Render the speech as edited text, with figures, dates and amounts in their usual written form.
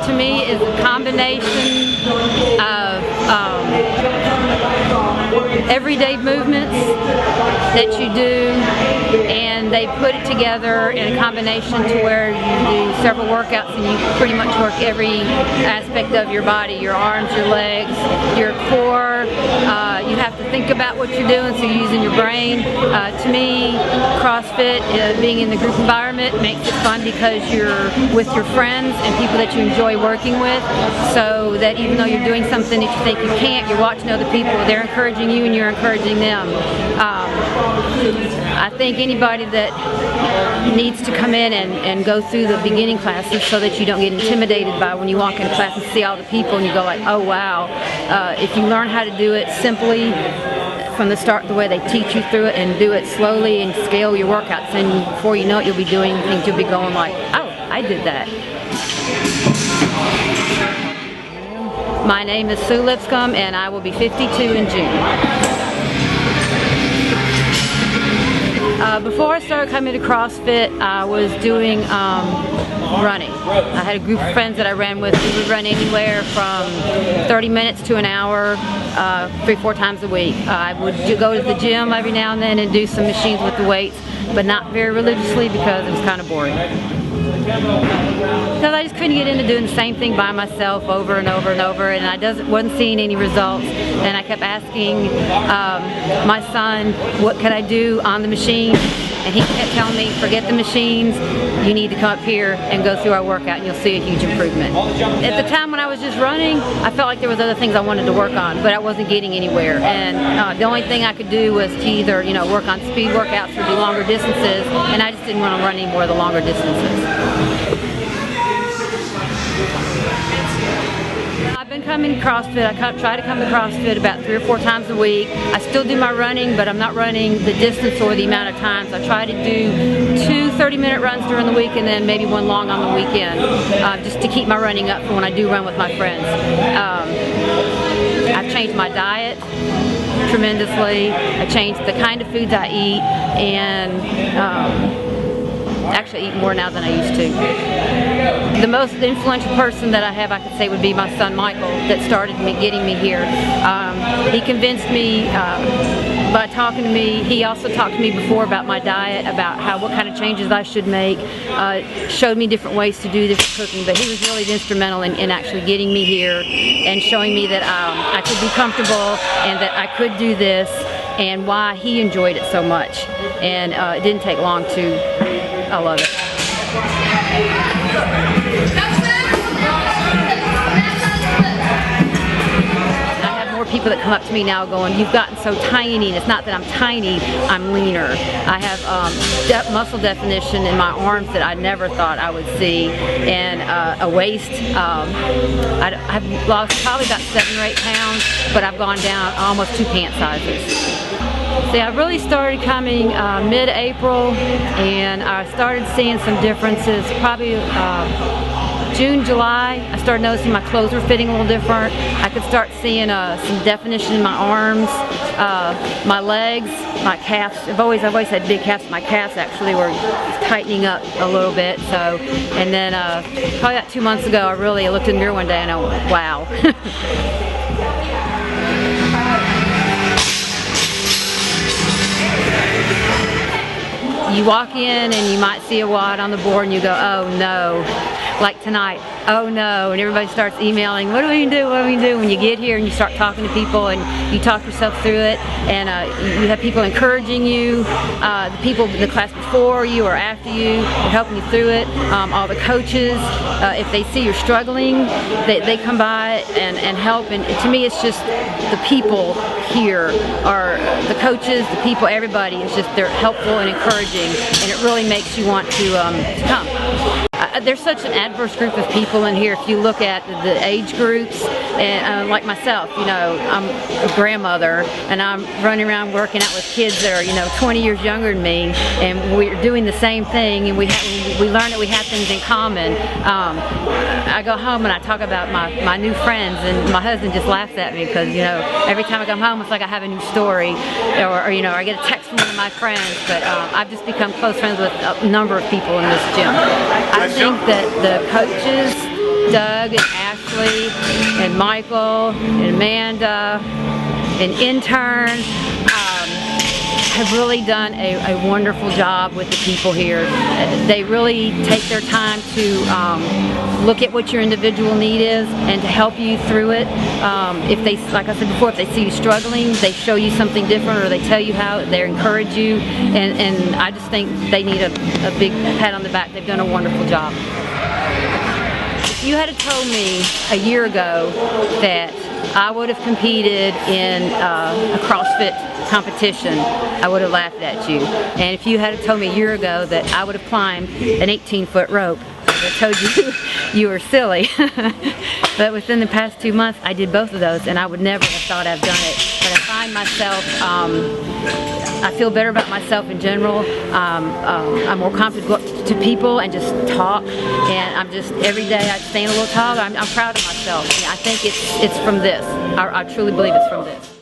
to me is a combination of everyday movements that you do, and they put it together in a combination to where you do several workouts and you pretty much work every aspect of your body, your arms, your legs, your core. You have to think about what you're doing, so you're using your brain. To me, CrossFit, being in the group environment, makes it fun because you're with your friends and people that you enjoy working with, so that even though you're doing something that you think you can't, you're watching other people, they're encouraging you and you're encouraging them. I think anybody that needs to come in and go through the beginning classes so that you don't get intimidated by when you walk in class and see all the people and you go like, oh wow. If you learn how to do it simply from the start, the way they teach you through it, and do it slowly and scale your workouts, and before you know it, you'll be doing things, you'll be going like, oh, I did that. My name is Sue Lipscomb, and I will be 52 in June. Before I started coming to CrossFit, I was doing running. I had a group of friends that I ran with. We would run anywhere from 30 minutes to an hour, 3-4 times a week. I would go to the gym every now and then and do some machines with the weights, but not very religiously because it was kind of boring. Because I just couldn't get into doing the same thing by myself over and over and over, and I wasn't seeing any results. And I kept asking my son, what could I do on the machine? And he kept telling me, forget the machines, you need to come up here and go through our workout and you'll see a huge improvement. At the time when I was just running, I felt like there was other things I wanted to work on, but I wasn't getting anywhere. And the only thing I could do was to either, work on speed workouts or do longer distances, and I just didn't want to run any more of the longer distances. I've been coming to CrossFit. I try to come to CrossFit about 3 or 4 times a week. I still do my running, but I'm not running the distance or the amount of times. I try to do 2 30-minute runs during the week and then maybe 1 long on the weekend, just to keep my running up for when I do run with my friends. I've changed my diet tremendously. I changed the kind of foods I eat, and actually eat more now than I used to. The most influential person that I have, I could say, would be my son Michael, that started getting me here. He convinced me by talking to me. He also talked to me before about my diet, about what kind of changes I should make, showed me different ways to do different cooking, but he was really instrumental in actually getting me here and showing me that I could be comfortable and that I could do this, and why he enjoyed it so much. And it didn't take long to I love it. I have more people that come up to me now going, you've gotten so tiny. And it's not that I'm tiny, I'm leaner. I have muscle definition in my arms that I never thought I would see, and a waist. I've lost probably about 7 or 8 pounds, but I've gone down almost 2 pant sizes. See, I really started coming mid-April, and I started seeing some differences probably June, July. I started noticing my clothes were fitting a little different. I could start seeing some definition in my arms, my legs, my calves. I've always had big calves. My calves actually were tightening up a little bit. So, and then probably about 2 months ago, I looked in the mirror one day and I went, wow. You walk in and you might see a wad on the board and you go, oh no. Like tonight, oh no, and everybody starts emailing, what do we do, what do we do? When you get here and you start talking to people and you talk yourself through it, and you have people encouraging you, the people in the class before you or after you are helping you through it, all the coaches, if they see you're struggling, they come by and help, and to me it's just the people here, are the coaches, the people, everybody, it's just, they're helpful and encouraging, and it really makes you want to come. There's such an adverse group of people in here. If you look at the age groups, and like myself, I'm a grandmother and I'm running around working out with kids that are 20 years younger than me, and we're doing the same thing, and we learn that we have things in common. I go home and I talk about my new friends, and my husband just laughs at me because every time I come home it's like I have a new story, or I get a text from one of my friends. But I've just become close friends with a number of people in this gym. I think that the coaches Doug and Ashley and Michael and Amanda and intern have really done a wonderful job with the people here. They really take their time to look at what your individual need is and to help you through it. If they, like I said before, if they see you struggling, they show you something different, or they tell you how, they encourage you, and I just think they need a big pat on the back. They've done a wonderful job. If you had told me a year ago that I would have competed in a CrossFit competition, I would have laughed at you. And if you had told me a year ago that I would have climbed an 18-foot rope, I would have told you you were silly. But within the past 2 months, I did both of those, and I would never have thought I've done it. But I find myself, I feel better about myself in general. I'm more confident to go up to people and just talk. And I'm just, every day I stand a little taller. I'm proud of myself. I think it's from this. I truly believe it's from this.